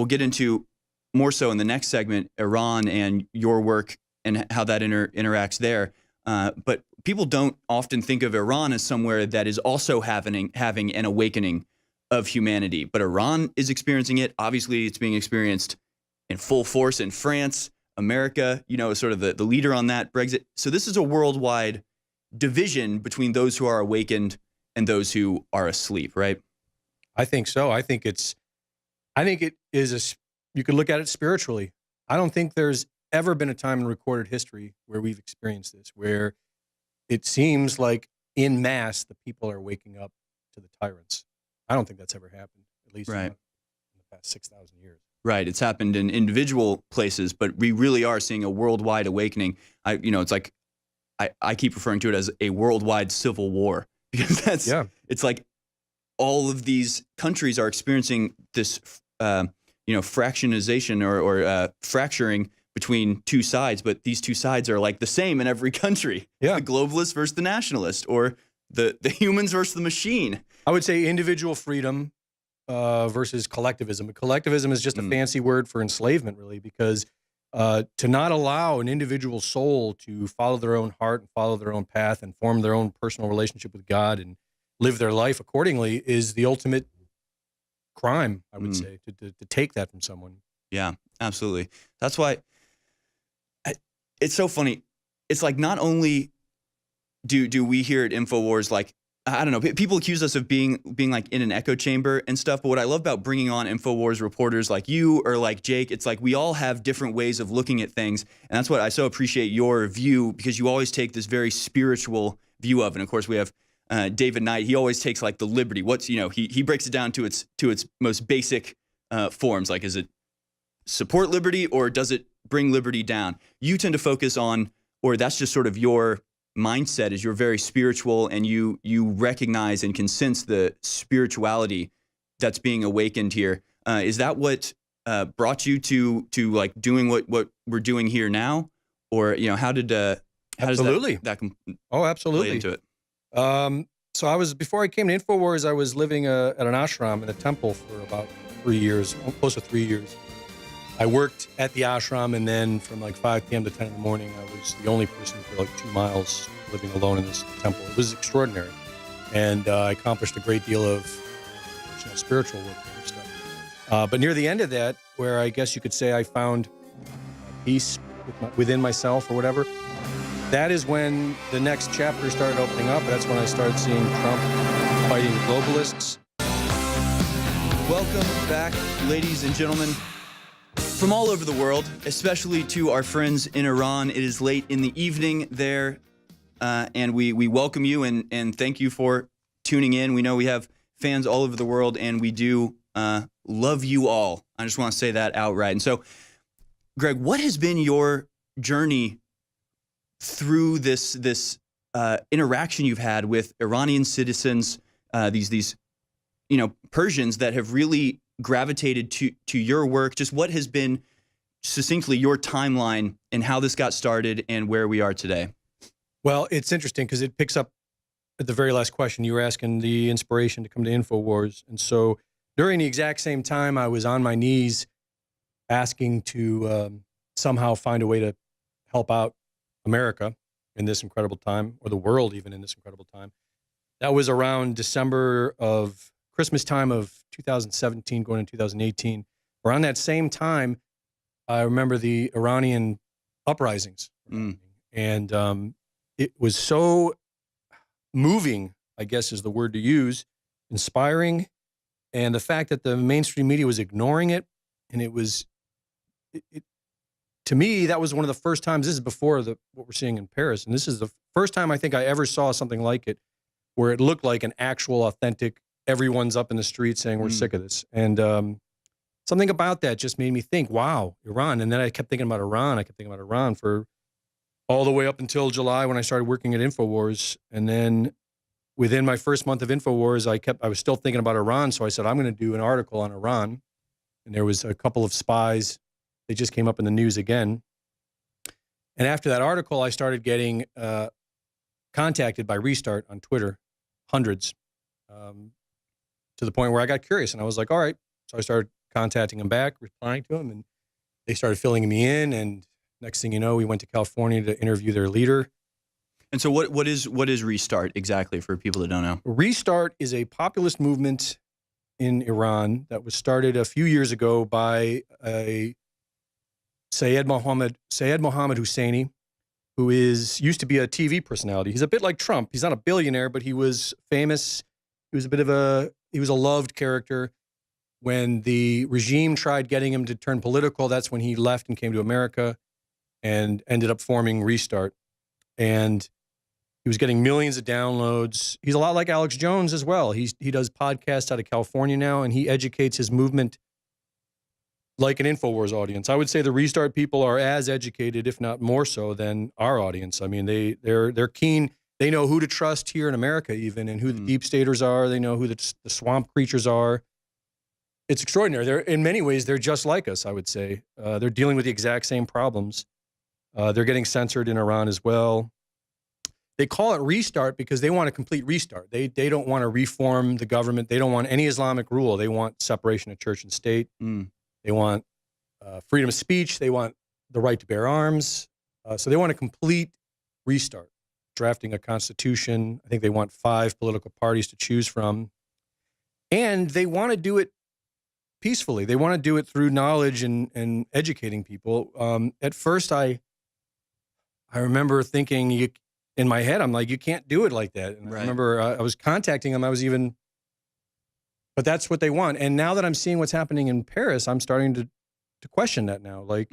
get into more so in the next segment, Iran and your work and how that interacts there. But people don't often think of Iran as somewhere that is also having an awakening of humanity. But Iran is experiencing it. Obviously, it's being experienced in full force in France, America, is sort of the leader on that, Brexit. So this is a worldwide division between those who are awakened and those who are asleep, right? I think so. I think it is you could look at it spiritually. I don't think there's ever been a time in recorded history where we've experienced this, where it seems like in mass the people are waking up to the tyrants. I don't think that's ever happened, at least right. in the past 6,000 years. Right. It's happened in individual places, but we really are seeing a worldwide awakening. It's like I keep referring to it as a worldwide civil war, because it's like all of these countries are experiencing this, fractionization or fracturing between two sides, but these two sides are like the same in every country. Yeah. The globalist versus the nationalist, or the humans versus the machine. I would say individual freedom versus collectivism. Collectivism is just a fancy word for enslavement, really, because to not allow an individual soul to follow their own heart and follow their own path and form their own personal relationship with God and live their life accordingly is the ultimate crime, I would say, to take that from someone. Yeah, absolutely. That's why it's so funny. It's like not only do we here at InfoWars, like, I don't know, people accuse us of being like in an echo chamber and stuff, but what I love about bringing on InfoWars reporters like you or like Jake, it's like we all have different ways of looking at things, and that's what I so appreciate your view, because you always take this very spiritual view of it. And of course, we have David Knight. He always takes like the liberty. He breaks it down to its most basic forms. Like, is it support liberty or does it bring liberty down? You tend to focus on, or that's just sort of your mindset, is you're very spiritual, and you recognize and can sense the spirituality that's being awakened here. Is that what brought you to like doing what we're doing here now, or how did absolutely that absolutely play into it? So before I came to InfoWars, I was living at an ashram in a temple for about 3 years, close to 3 years. I worked at the ashram, and then from like 5 p.m. to 10 in the morning, I was the only person for like 2 miles living alone in this temple. It was extraordinary. And I accomplished a great deal of spiritual work and stuff. But near the end of that, where I guess you could say I found peace within myself or whatever, that is when the next chapter started opening up. That's when I started seeing Trump fighting globalists. Welcome back, ladies and gentlemen. From all over the world, especially to our friends in Iran. It is late in the evening there, and we welcome you and thank you for tuning in. We know we have fans all over the world, and we do love you all. I just want to say that outright. And so, Greg, what has been your journey through this interaction you've had with Iranian citizens, these Persians that have really gravitated to your work? Just what has been succinctly your timeline and how this got started and where we are today? Well, it's interesting because it picks up at the very last question. You were asking the inspiration to come to InfoWars. And so during the exact same time, I was on my knees asking to somehow find a way to help out America in this incredible time, or the world even in this incredible time. That was around Christmas time of 2017 going into 2018. Around that same time, I remember the Iranian uprisings. And it was so moving, I guess is the word to use, inspiring. And the fact that the mainstream media was ignoring it, and to me, that was one of the first times. This is before what we're seeing in Paris. And this is the first time I think I ever saw something like it, where it looked like an actual, authentic, everyone's up in the street saying we're sick of this. And something about that just made me think, wow, Iran. And then I kept thinking about Iran. I kept thinking about Iran for all the way up until July when I started working at InfoWars. And then within my first month of InfoWars, I was still thinking about Iran. So I said, I'm going to do an article on Iran. And there was a couple of spies. They just came up in the news again. And after that article, I started getting contacted by Restart on Twitter, hundreds, to the point where I got curious. And I was like, all right. So I started contacting them back, replying to them, and they started filling me in. And next thing you know, we went to California to interview their leader. And so what is Restart exactly for people that don't know? Restart is a populist movement in Iran that was started a few years ago by a Syed Mohammed Husseini, who used to be a TV personality. He's a bit like Trump. He's not a billionaire, but he was famous. He was a loved character. When the regime tried getting him to turn political, that's when he left and came to America and ended up forming Restart. And he was getting millions of downloads. He's a lot like Alex Jones as well. He does podcasts out of California now, and he educates his movement like an InfoWars audience. I would say the Restart people are as educated, if not more so, than our audience. I mean, they're keen. They know who to trust here in America, even, and who the deep staters are. They know who the swamp creatures are. It's extraordinary. In many ways, they're just like us, I would say. They're dealing with the exact same problems. They're getting censored in Iran as well. They call it Restart because they want a complete restart. They don't want to reform the government. They don't want any Islamic rule. They want separation of church and state. They want freedom of speech. They want the right to bear arms. So they want a complete restart, drafting a constitution. I think they want 5 political parties to choose from. And they want to do it peacefully. They want to do it through knowledge and educating people. At first, I remember thinking, in my head, I'm like, you can't do it like that. And Right. I remember I was contacting them. But that's what they want. And now that I'm seeing what's happening in Paris, I'm starting to question that now. Like,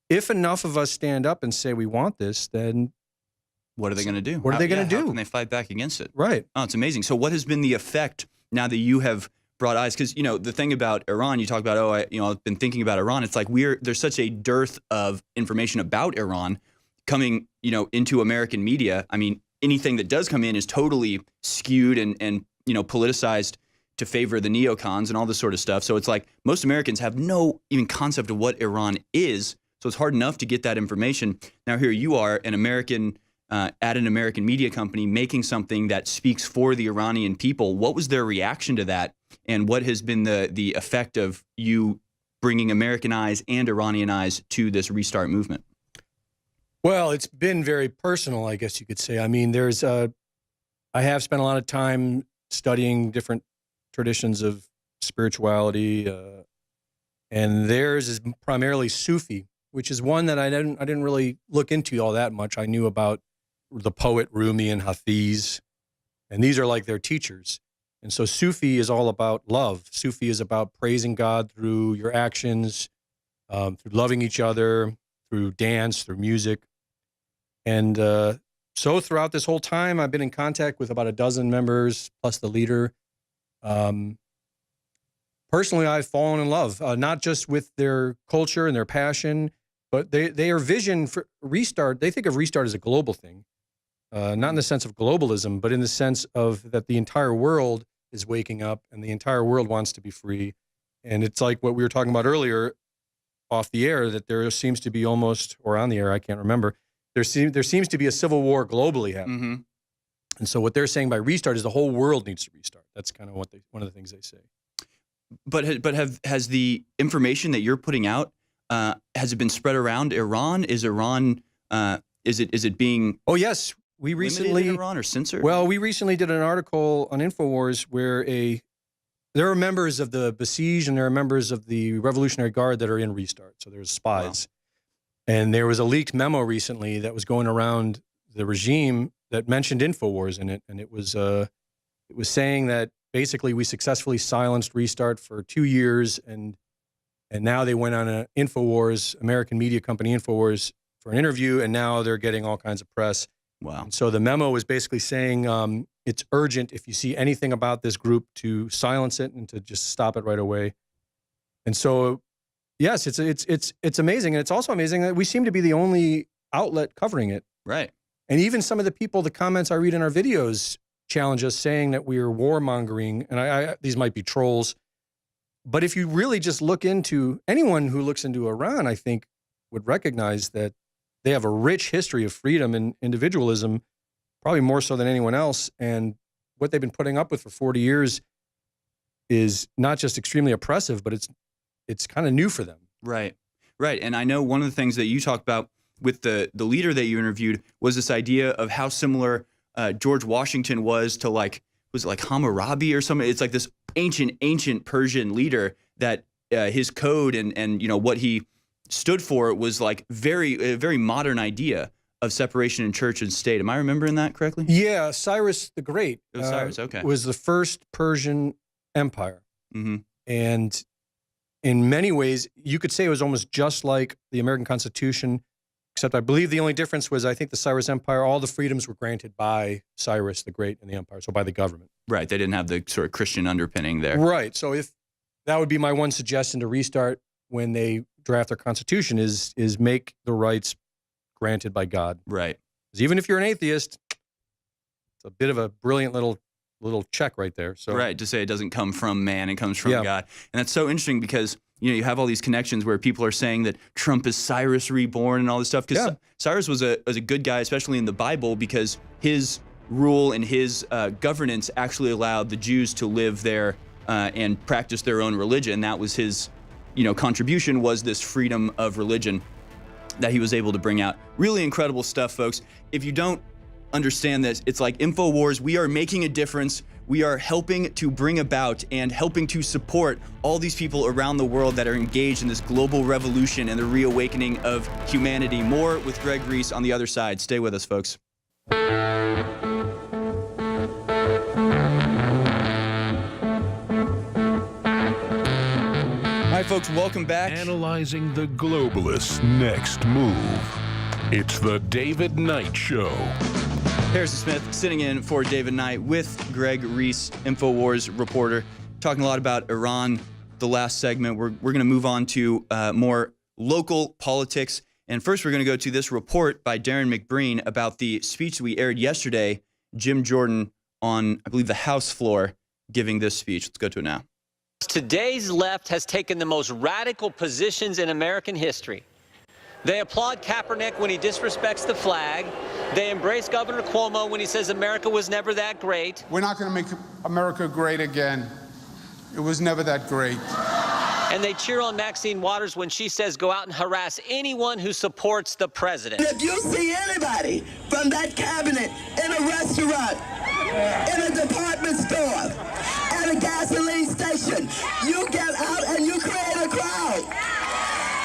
if enough of us stand up and say we want this, then what are they going to do? What are they going to do? How can they fight back against it? Right. Oh, it's amazing. So what has been the effect now that you have brought eyes? Because, the thing about Iran, you talk about, I've been thinking about Iran. It's like there's such a dearth of information about Iran coming, into American media. I mean, anything that does come in is totally skewed and politicized to favor the neocons and all this sort of stuff. So it's like most Americans have no even concept of what Iran is. So it's hard enough to get that information. Now here you are, an American at an American media company making something that speaks for the Iranian people. What was their reaction to that? And what has been the effect of you bringing American eyes and Iranian eyes to this Restart movement? Well, it's been very personal, I guess you could say. I mean, I have spent a lot of time studying different traditions of spirituality, and theirs is primarily Sufi, which is one that I didn't really look into all that much. I knew about the poet Rumi and Hafiz, and these are like their teachers. And so Sufi is all about love. Sufi is about praising God through your actions, through loving each other, through dance, through music. And so throughout this whole time, I've been in contact with about a dozen members, plus the leader. Personally, I've fallen in love, not just with their culture and their passion, but their vision for Restart. They think of Restart as a global thing, not in the sense of globalism, but in the sense of that the entire world is waking up and the entire world wants to be free. And it's like what we were talking about earlier off the air, that there seems to be almost, or on the air, I can't remember, there seems to be a civil war globally happening. Mm-hmm. And so what they're saying by Restart is the whole world needs to restart. That's kind of one of the things they say. But has the information that you're putting out, has it been spread around Iran? Is Iran is it being Oh yes, we limited recently in Iran or censored? Well, we recently did an article on InfoWars where there are members of the Basij and there are members of the Revolutionary Guard that are in Restart. So there's spies. Wow. And there was a leaked memo recently that was going around the regime that mentioned InfoWars in it, and it was saying that basically we successfully silenced Restart for 2 years, and now they went on an InfoWars, American media company InfoWars, for an interview, and now they're getting all kinds of press. Wow. And so the memo was basically saying it's urgent if you see anything about this group to silence it and to just stop it right away. And so, yes, it's amazing, and it's also amazing that we seem to be the only outlet covering it. Right. And even some of the comments I read in our videos challenge us, saying that we are warmongering, and these might be trolls, but if you really just look into, anyone who looks into Iran, I think, would recognize that they have a rich history of freedom and individualism, probably more so than anyone else. And what they've been putting up with for 40 years is not just extremely oppressive, but it's it's kind of new for them. Right. Right. And I know one of the things that you talked about with the leader that you interviewed was this idea of how similar George Washington was to was it like Hammurabi or something? It's like this ancient Persian leader that his code and what he stood for was like a very modern idea of separation in church and state. Am I remembering that correctly? Yeah, Cyrus the Great. It was Cyrus, okay. Was the first Persian empire. Mm-hmm. And in many ways, you could say it was almost just like the American Constitution, except I believe the only difference was I think the Cyrus Empire, all the freedoms were granted by Cyrus the Great and the empire, so by the government. Right. They didn't have the sort of Christian underpinning there. Right. So if that would be my one suggestion to restart when they draft their Constitution is make the rights granted by God. Right. Because even if you're an atheist, it's a bit of a brilliant little check right there. So right, to say it doesn't come from man, it comes from Yeah. God. And that's so interesting because you have all these connections where people are saying that Trump is Cyrus reborn and all this stuff. Because Yeah. Cyrus was a good guy, especially in the Bible, because his rule and his governance actually allowed the Jews to live there and practice their own religion. That was his contribution, was this freedom of religion that he was able to bring out. Really incredible stuff, folks. If you don't understand this, it's like InfoWars, we are making a difference. We are helping to bring about and helping to support all these people around the world that are engaged in this global revolution and the reawakening of humanity. More with Greg Reese on the other side. Stay with us, folks. All right, folks, welcome back. Analyzing the globalists' next move. It's the David Knight Show. Harrison Smith sitting in for David Knight with Greg Reese, InfoWars reporter, talking a lot about Iran. The last segment, we're going to move on to more local politics. And first, we're going to go to this report by Darren McBreen about the speech we aired yesterday, Jim Jordan on, I believe, the House floor, giving this speech. Let's go to it now. Today's left has taken the most radical positions in American history. They applaud Kaepernick when he disrespects the flag. They embrace Governor Cuomo when he says America was never that great. We're not going to make America great again. It was never that great. And they cheer on Maxine Waters when she says go out and harass anyone who supports the president. If you see anybody from that cabinet in a restaurant, in a department store, at a gasoline station, you get out and you create a crowd.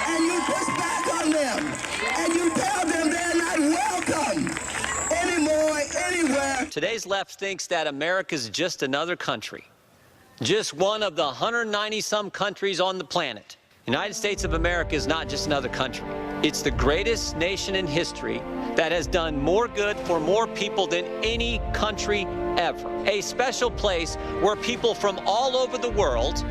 And you push back on them. And you tell them they're not welcome anymore, anywhere. Today's left thinks that America's just another country. Just one of the 190-some countries on the planet. United States of America is not just another country. It's the greatest nation in history that has done more good for more people than any country ever. A special place where people from all over the world,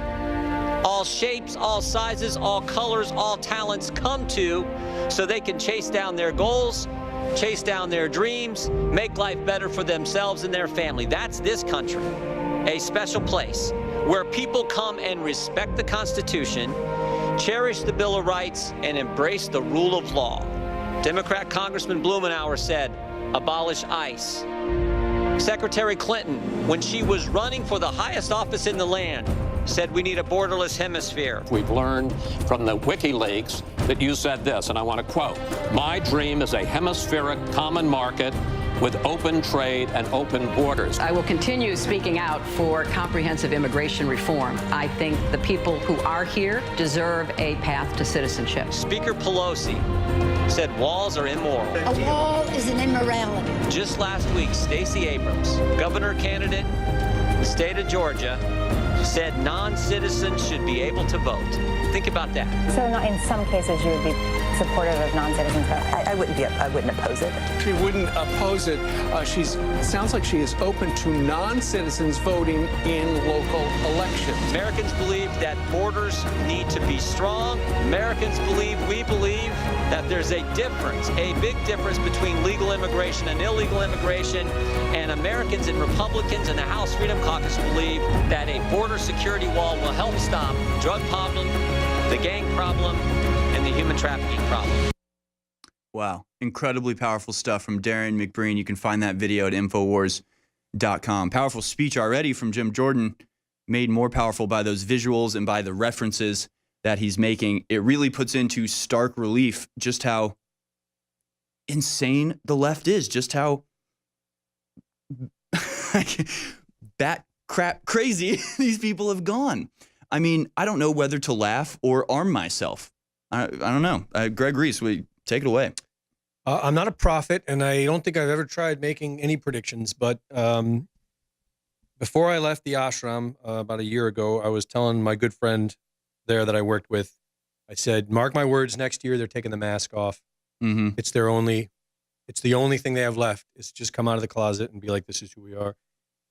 all shapes, all sizes, all colors, all talents come to so they can chase down their goals, chase down their dreams, make life better for themselves and their family. That's this country. A special place where people come and respect the Constitution, cherish the Bill of Rights, and embrace the rule of law. Democrat Congressman Blumenauer said, abolish ICE. Secretary Clinton, when she was running for the highest office in the land, said we need a borderless hemisphere. We've learned from the WikiLeaks that you said this, and I want to quote, "My dream is a hemispheric common market with open trade and open borders." I will continue speaking out for comprehensive immigration reform. I think the people who are here deserve a path to citizenship. Speaker Pelosi said walls are immoral. A wall is an immorality. Just last week, Stacey Abrams, governor candidate in the state of Georgia, said non-citizens should be able to vote. Think about that. So in some cases you would be supportive of non-citizens voting? I wouldn't oppose it. She wouldn't oppose it. Sounds like she is open to non-citizens voting in local elections. Americans believe that borders need to be strong. We believe that there's a difference, a big difference between legal immigration and illegal immigration. And Americans and Republicans and the House Freedom Caucus believe that a border security wall will help stop the drug problem, the gang problem, and the human trafficking problem. Wow. Incredibly powerful stuff from Darren McBreen. You can find that video at Infowars.com. Powerful speech already from Jim Jordan, made more powerful by those visuals and by the references that he's making, it really puts into stark relief just how insane the left is, just how bat crap crazy these people have gone. I mean, I don't know whether to laugh or arm myself. I don't know. Greg Reese, will you take it away? I'm not a prophet, and I don't think I've ever tried making any predictions, but before I left the ashram about a year ago, I was telling my good friend there that I worked with, I said, mark my words, next year they're taking the mask off. Mm-hmm. It's the only thing they have left is just come out of the closet and be like, this is who we are.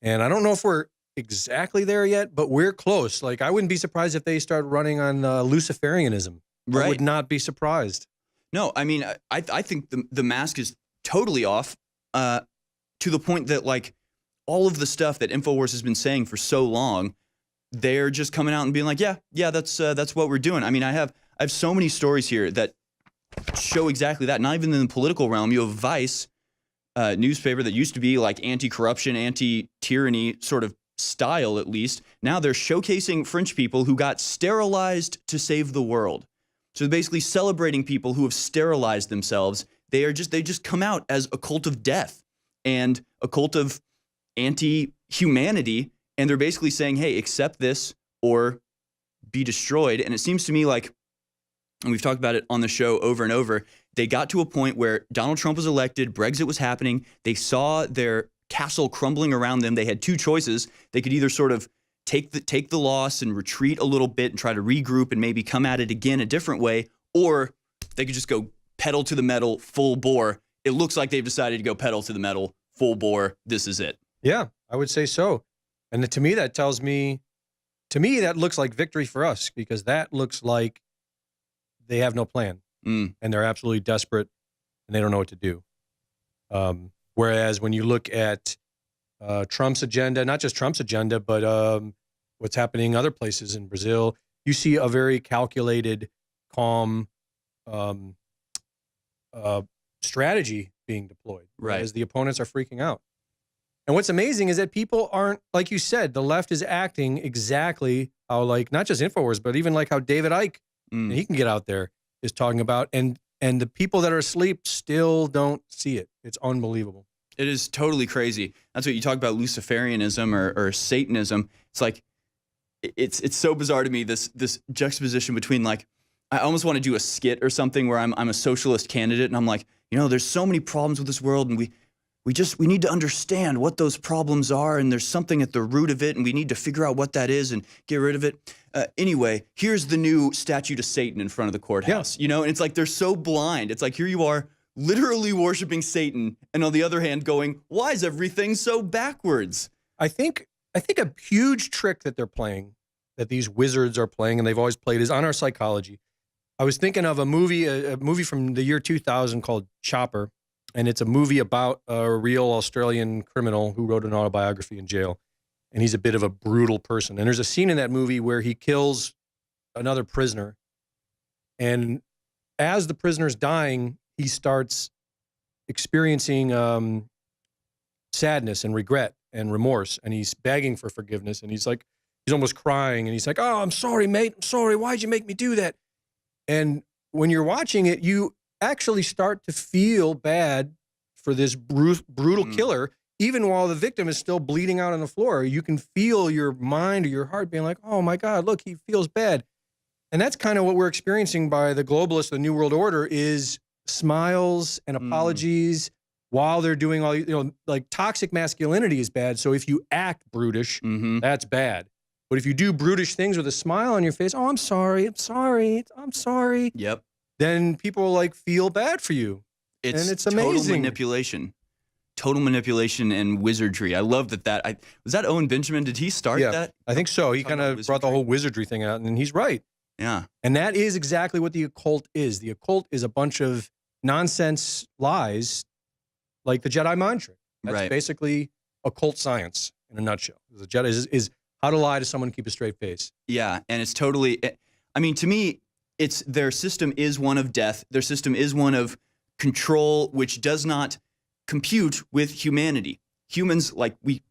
And I don't know if we're exactly there yet, but we're close. Like, I wouldn't be surprised if they start running on Luciferianism. Right. I would not be surprised. No, I mean, I think the mask is totally off to the point that, like, all of the stuff that InfoWars has been saying for so long, they're just coming out and being like, yeah, that's what we're doing. I mean, I have so many stories here that show exactly that. Not even in the political realm. You have Vice, newspaper that used to be like anti-corruption, anti-tyranny sort of style, at least. Now they're showcasing French people who got sterilized to save the world. So basically celebrating people who have sterilized themselves. They just come out as a cult of death and a cult of anti-humanity. And they're basically saying, hey, accept this or be destroyed. And it seems to me like, and we've talked about it on the show over and over, they got to a point where Donald Trump was elected, Brexit was happening, they saw their castle crumbling around them. They had two choices. They could either sort of take the loss and retreat a little bit and try to regroup and maybe come at it again a different way, or they could just go pedal to the metal, full bore. It looks like they've decided to go pedal to the metal, full bore. This is it. Yeah, I would say so. And to me, that looks like victory for us, because that looks like they have no plan and they're absolutely desperate and they don't know what to do. Whereas when you look at Trump's agenda, not just Trump's agenda, but what's happening other places in Brazil, you see a very calculated, calm strategy being deployed. Right. As the opponents are freaking out. And what's amazing is that people aren't, like you said, the left is acting exactly how, like, not just InfoWars, but even like how David Icke, and he can get out there, is talking about. And the people that are asleep still don't see it. It's unbelievable. It is totally crazy. That's what you talk about, Luciferianism or Satanism. It's like, it's so bizarre to me, this juxtaposition between, like, I almost want to do a skit or something where I'm a socialist candidate and I'm like, there's so many problems with this world, and we need to understand what those problems are, and there's something at the root of it, and we need to figure out what that is and get rid of it. Anyway, here's the new statue to Satan in front of the courthouse. And it's like they're so blind. It's like, here you are literally worshiping Satan, and on the other hand going, why is everything so backwards? I think a huge trick that they're playing, that these wizards are playing, and they've always played, is on our psychology. I was thinking of a movie from the year 2000 called Chopper. And it's a movie about a real Australian criminal who wrote an autobiography in jail. And he's a bit of a brutal person. And there's a scene in that movie where he kills another prisoner. And as the prisoner's dying, he starts experiencing sadness and regret and remorse. And he's begging for forgiveness. And he's almost crying. And he's like, oh, I'm sorry, mate. I'm sorry. Why'd you make me do that? And when you're watching it, you actually start to feel bad for this brutal killer, even while the victim is still bleeding out on the floor. You can feel your mind or your heart being like, oh my God, look, he feels bad. And that's kind of what we're experiencing by the globalists, the New World Order, is smiles and apologies while they're doing all, like, toxic masculinity is bad. So if you act brutish, that's bad. But if you do brutish things with a smile on your face, oh, I'm sorry. Yep. Then people like feel bad for you. And it's amazing. Total manipulation and wizardry. I love that. Was that Owen Benjamin? Did he start that? I think so. He kind of brought the whole wizardry thing out, and he's right. Yeah. And that is exactly what the occult is. The occult is a bunch of nonsense lies, like the Jedi mind trick. That's basically occult science in a nutshell. The Jedi is how to lie to someone and keep a straight face. Yeah, and it's totally, I mean, to me, their system is one of death. Their system is one of control, which does not compute with humanity. Humans, like, we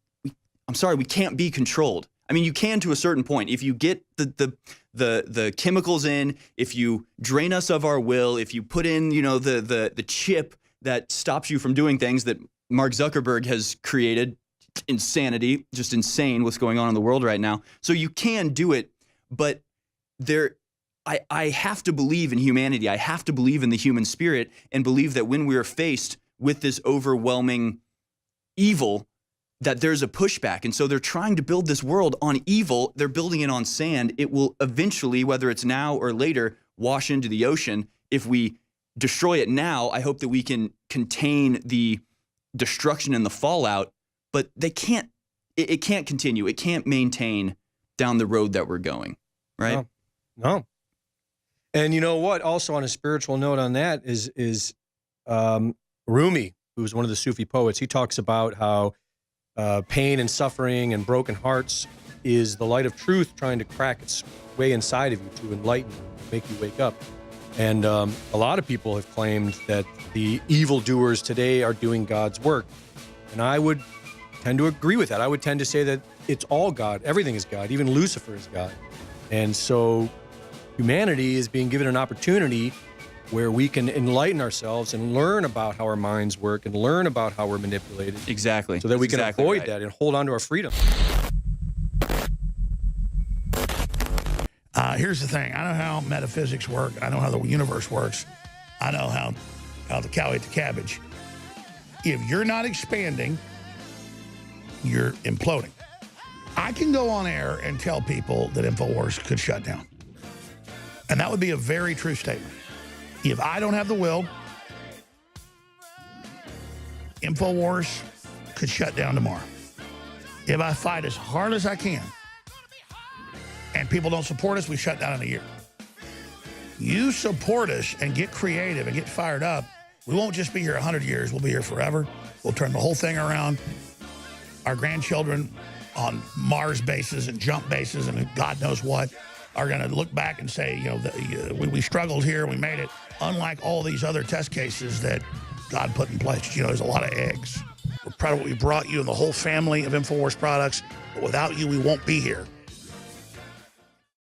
can't be controlled. I mean, you can to a certain point. If you get the chemicals in, if you drain us of our will, if you put in, the chip that stops you from doing things that Mark Zuckerberg has created, insanity, just insane what's going on in the world right now. So you can do it, but I have to believe in humanity. I have to believe in the human spirit and believe that when we are faced with this overwhelming evil, that there's a pushback. And so they're trying to build this world on evil. They're building it on sand. It will eventually, whether it's now or later, wash into the ocean. If we destroy it now, I hope that we can contain the destruction and the fallout, but they can't, it can't continue. It can't maintain down the road that we're going, right? No. And you know what? Also on a spiritual note on that is Rumi, who's one of the Sufi poets. He talks about how pain and suffering and broken hearts is the light of truth trying to crack its way inside of you to enlighten you, make you wake up. And a lot of people have claimed that the evildoers today are doing God's work. And I would tend to agree with that. I would tend to say that it's all God. Everything is God. Even Lucifer is God. And so humanity is being given an opportunity where we can enlighten ourselves and learn about how our minds work and learn about how we're manipulated. Exactly. So that we can avoid that and hold on to our freedom. Here's the thing. I know how metaphysics work. I know how the universe works. I know how the cow ate the cabbage. If you're not expanding, you're imploding. I can go on air and tell people that InfoWars could shut down. And that would be a very true statement. If I don't have the will, InfoWars could shut down tomorrow. If I fight as hard as I can and people don't support us, we shut down in a year. You support us and get creative and get fired up, we won't just be here 100 years, we'll be here forever. We'll turn the whole thing around. Our grandchildren on Mars bases and jump bases and God knows what are going to look back and say, we struggled here, we made it. Unlike all these other test cases that God put in place. There's a lot of eggs. We're proud of what we brought you and the whole family of InfoWars products. But without you, we won't be here.